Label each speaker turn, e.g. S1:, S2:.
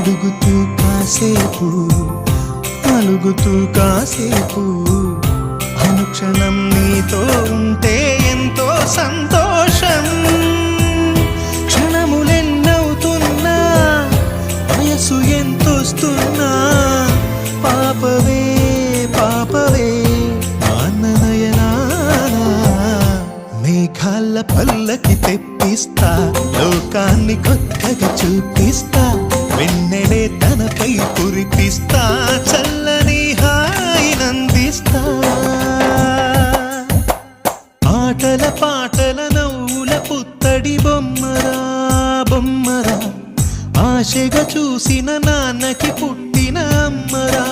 S1: అలుగుతూ కాసేపు అలుగుతూ కాసేపు అనుక్షణం నీతో ఉంటే ఎంతో సంతోషం. క్షణములెన్నవుతున్నా వయసు ఎంతొస్తున్నా పాపవే పాపవే మాన్ననయనా. మేఘాల పల్లకి తెప్పిస్తా, లోకాన్ని కొత్తగా చూపిస్తా, వెన్నెలే తనపై కురిపిస్తా, చల్లని హాయినందిస్తా. ఆటల పాటల నవ్వుల పుత్తడి బొమ్మరా బొమ్మరా, ఆశగా చూసిన నాన్నకి పుట్టిన అమ్మరా.